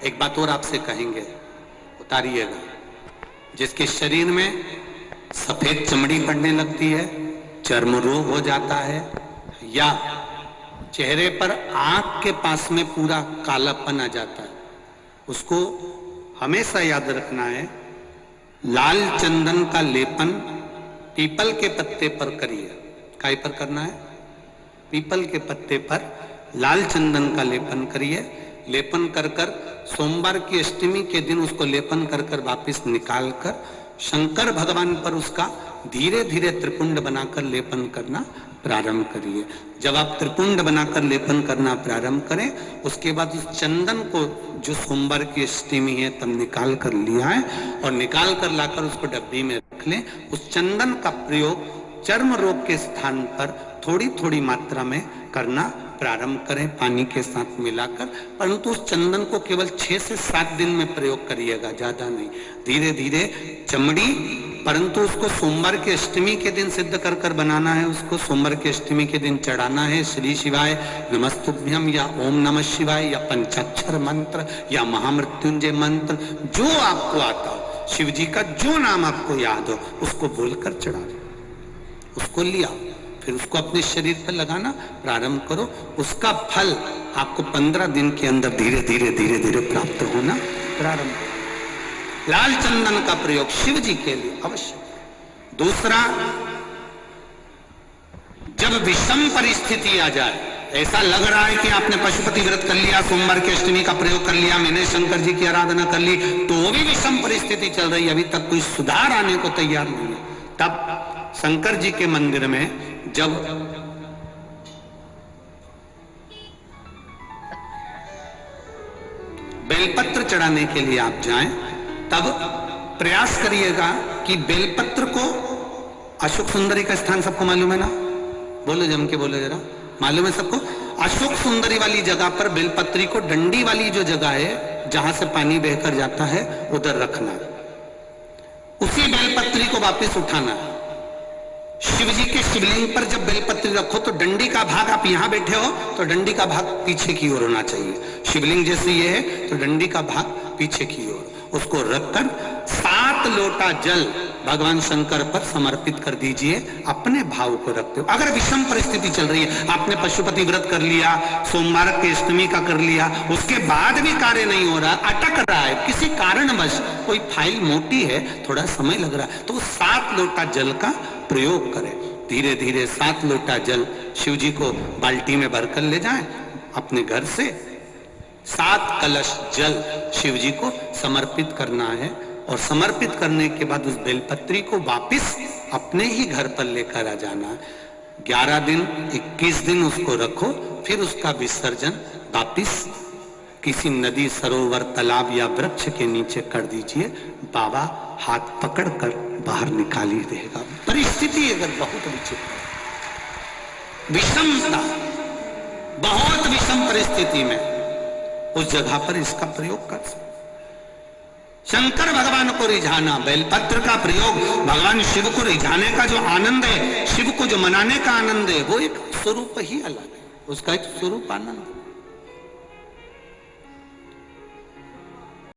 एक बात और आपसे कहेंगे, उतारिएगा। जिसके शरीर में सफेद चमड़ी पड़ने लगती है, चर्म रोग हो जाता है, या चेहरे पर आंख के पास में पूरा कालापन आ जाता है, उसको हमेशा याद रखना है, लाल चंदन का लेपन पीपल के पत्ते पर करिए। काय पर करना है? पीपल के पत्ते पर लाल चंदन का लेपन करिए। लेपन कर कर सोमवार की अष्टमी के दिन उसको लेपन कर कर वापिस निकाल कर शंकर भगवान पर उसका धीरे धीरे त्रिपुंड बनाकर लेपन करना प्रारंभ करिए। जब आप त्रिपुंड बनाकर लेपन करना प्रारंभ करें, उसके बाद उस चंदन को जो सोमवार की अष्टमी है तब निकाल कर लिया है और निकाल कर लाकर उसको डब्बी में रख लें। उस चंदन का प्रयोग चर्म रोग के स्थान पर थोड़ी थोड़ी मात्रा में करना प्रारंभ करें, पानी के साथ मिलाकर। परंतु उस चंदन को केवल 6 से 7 दिन में प्रयोग करिएगा, ज्यादा नहीं। धीरे धीरे चमड़ी, परंतु उसको सोमवार की अष्टमी के दिन सिद्ध कर कर बनाना है। उसको सोमवार की अष्टमी के दिन चढ़ाना है श्री शिवाय नमस्तुभ्यम या ओम नमः शिवाय या पंचाक्षर मंत्र या महामृत्युंजय मंत्र, जो आपको आता हो, शिव जी का जो नाम आपको याद हो उसको बोलकर चढ़ा दो। उसको लिया, फिर उसको अपने शरीर पर लगाना प्रारंभ करो। उसका फल आपको 15 दिन के अंदर धीरे धीरे धीरे धीरे प्राप्त होना प्रारंभ। लाल चंदन का प्रयोग शिव जी के लिए अवश्य। दूसरा, जब विषम परिस्थिति आ जाए, ऐसा लग रहा है कि आपने पशुपति व्रत कर लिया, सोमवार की अष्टमी का प्रयोग कर लिया, मैंने शंकर जी की आराधना कर ली, तो भी विषम परिस्थिति चल रही है, अभी तक कोई सुधार आने को तैयार नहीं है, तब शंकर जी के मंदिर में जब बेलपत्र चढ़ाने के लिए आप जाएं, तब प्रयास करिएगा कि बेलपत्र को, अशोक सुंदरी का स्थान सबको मालूम है ना? बोलो, जम के बोलो जरा, मालूम है सबको? अशोक सुंदरी वाली जगह पर बेलपत्री को, डंडी वाली जो जगह है जहां से पानी बहकर जाता है, उधर रखना है। उसी बेलपत्री को वापस उठाना है। शिव जी के शिवलिंग पर जब बेलपत्री रखो तो डंडी का भाग, आप यहां बैठे हो तो डंडी का भाग पीछे की ओर होना चाहिए। शिवलिंग जैसे ये है तो डंडी का भाग पीछे की ओर, उसको रखकर 7 लोटा जल भगवान शंकर पर समर्पित कर दीजिए। अपने भाव को रखते हो। अगर विषम परिस्थिति चल रही है, आपने पशुपति व्रत कर लिया, सोमवार की अष्टमी का कर लिया, उसके बाद भी कार्य नहीं हो रहा, अटक रहा है किसी कारणवश, कोई फाइल मोटी है, थोड़ा समय लग रहा है, तो 7 लोटा जल का प्रयोग करें। धीरे धीरे 7 लोटा जल शिव जी को बाल्टी में भरकर ले जाएं अपने घर से। 7 कलश जल शिव जी को समर्पित करना है और समर्पित करने के बाद उस बेलपत्री को वापिस अपने ही घर पर लेकर आ जाना। 11 दिन 21 दिन उसको रखो, फिर उसका विसर्जन वापिस किसी नदी, सरोवर, तालाब या वृक्ष के नीचे कर दीजिए। बाबा हाथ पकड़कर बाहर निकाल ही देगा। परिस्थिति अगर बहुत विचित्र, विषमता, बहुत विषम परिस्थिति में उस जगह पर इसका प्रयोग कर सकते। शंकर भगवान को रिझाना, बेलपत्र का प्रयोग भगवान शिव को रिझाने का जो आनंद है, शिव को जो मनाने का आनंद है, वो एक स्वरूप ही अलग है, उसका एक स्वरूप आनंद।